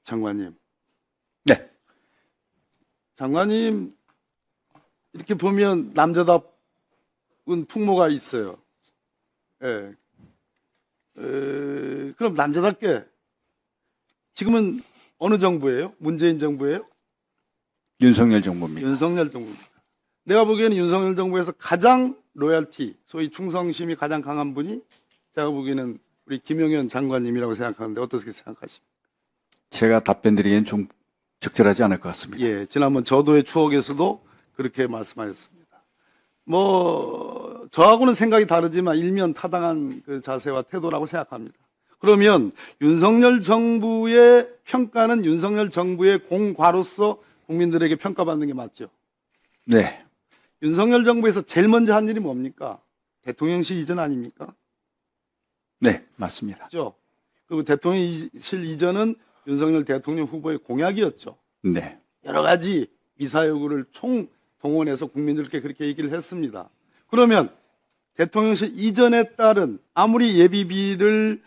장관님. 네. 장관님, 이렇게 보면 남자답은 풍모가 있어요. 예. 그럼 남자답게 지금은 어느 정부예요? 문재인 정부예요? 윤석열 정부입니다. 윤석열 정부입니다. 내가 보기에는 윤석열 정부에서 가장 로얄티, 소위 충성심이 가장 강한 분이 제가 보기에는 우리 김용현 장관님이라고 생각하는데 어떻게 생각하십니까? 제가 답변 드리기엔 좀 적절하지 않을 것 같습니다. 예, 지난번 저도의 추억에서도 그렇게 말씀하셨습니다. 뭐 저하고는 생각이 다르지만 일면 타당한 그 자세와 태도라고 생각합니다. 그러면 윤석열 정부의 평가는 윤석열 정부의 공과로서 국민들에게 평가받는 게 맞죠? 네. 윤석열 정부에서 제일 먼저 한 일이 뭡니까? 대통령실 이전 아닙니까? 네, 맞습니다. 그렇죠? 그리고 대통령실 이전은 윤석열 대통령 후보의 공약이었죠. 네. 여러 가지 미사여구를 총동원해서 국민들께 그렇게 얘기를 했습니다. 그러면 대통령실 이전에 따른 아무리 예비비를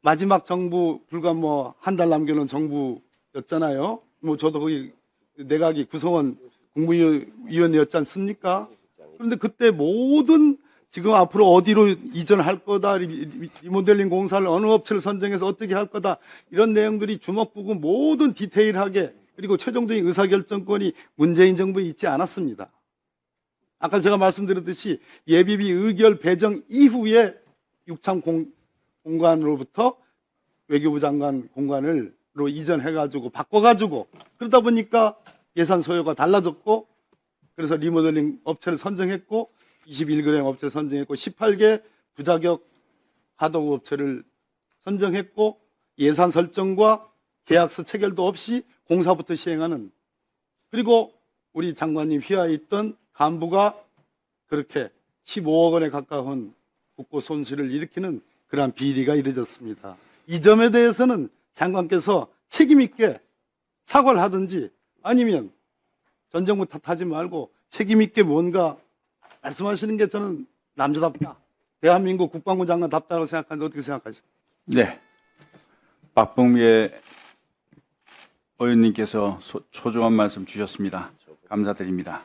마지막 정부 불과 뭐 한 달 남겨놓은 정부였잖아요. 뭐 저도 거기 내각이 구성원 국무위원이었지 않습니까? 그런데 그때 모든 지금 앞으로 어디로 이전할 거다, 리모델링 공사를 어느 업체를 선정해서 어떻게 할 거다, 이런 내용들이 주먹구구 모든 디테일하게 그리고 최종적인 의사결정권이 문재인 정부에 있지 않았습니다. 아까 제가 말씀드렸듯이 예비비 의결 배정 이후에 육참 공관으로부터 외교부 장관 공관으로 이전해가지고 바꿔가지고 그러다 보니까 예산 소요가 달라졌고 그래서 리모델링 업체를 선정했고 21개 업체 선정했고 18개 부자격 하도급 업체를 선정했고 예산 설정과 계약서 체결도 없이 공사부터 시행하는 그리고 우리 장관님 휘하에 있던 간부가 그렇게 15억 원에 가까운 국고 손실을 일으키는 그러한 비리가 이루어졌습니다. 이 점에 대해서는 장관께서 책임 있게 사과를 하든지 아니면 전 정부 탓하지 말고 책임 있게 뭔가 말씀하시는 게 저는 남자답다. 대한민국 국방부 장관답다고 생각하는데 어떻게 생각하세요? 네. 박범계 의원님께서 소중한 말씀 주셨습니다. 감사드립니다.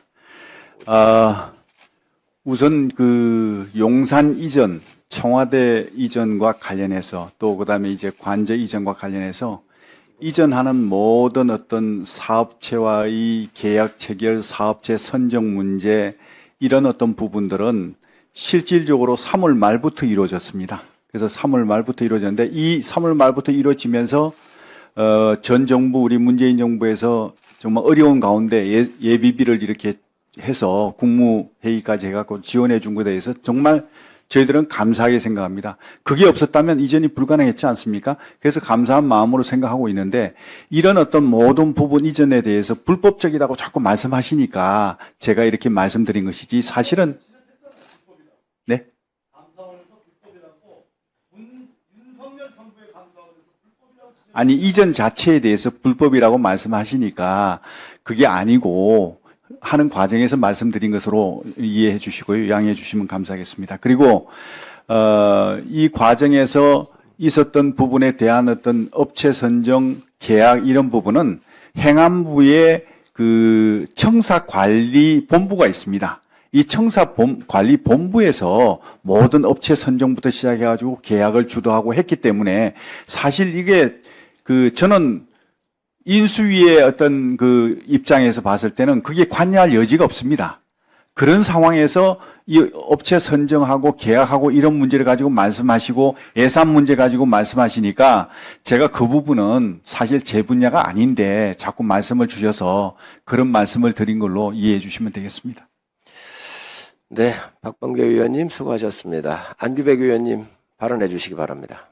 우선 그 용산 이전, 청와대 이전과 관련해서 또 그다음에 이제 관저 이전과 관련해서 이전하는 모든 어떤 사업체와의 계약 체결, 사업체 선정 문제 이런 어떤 부분들은 실질적으로 3월 말부터 이루어졌습니다. 그래서 3월 말부터 이루어졌는데 이 3월 말부터 이루어지면서 전 정부 우리 문재인 정부에서 정말 어려운 가운데 예비비를 이렇게 해서 국무회의까지 해갖고 지원해 준 것에 대해서 정말 저희들은 감사하게 생각합니다. 그게 없었다면 이전이 불가능했지 않습니까? 그래서 감사한 마음으로 생각하고 있는데 이런 어떤 모든 부분 이전에 대해서 불법적이라고 자꾸 말씀하시니까 제가 이렇게 말씀드린 것이지 사실은 네? 아니 이전 자체에 대해서 불법이라고 말씀하시니까 그게 아니고 하는 과정에서 말씀드린 것으로 이해해 주시고요. 양해해 주시면 감사하겠습니다. 그리고 이 과정에서 있었던 부분에 대한 어떤 업체 선정, 계약 이런 부분은 행안부의 그 청사관리본부가 있습니다. 이 청사관리본부에서 모든 업체 선정부터 시작해가지고 계약을 주도하고 했기 때문에 사실 이게 저는 인수위의 어떤 그 입장에서 봤을 때는 그게 관여할 여지가 없습니다. 그런 상황에서 이 업체 선정하고 계약하고 이런 문제를 가지고 말씀하시고 예산 문제 가지고 말씀하시니까 제가 그 부분은 사실 제 분야가 아닌데 자꾸 말씀을 주셔서 그런 말씀을 드린 걸로 이해해 주시면 되겠습니다. 네, 박범계 의원님 수고하셨습니다. 안규백 의원님 발언해 주시기 바랍니다.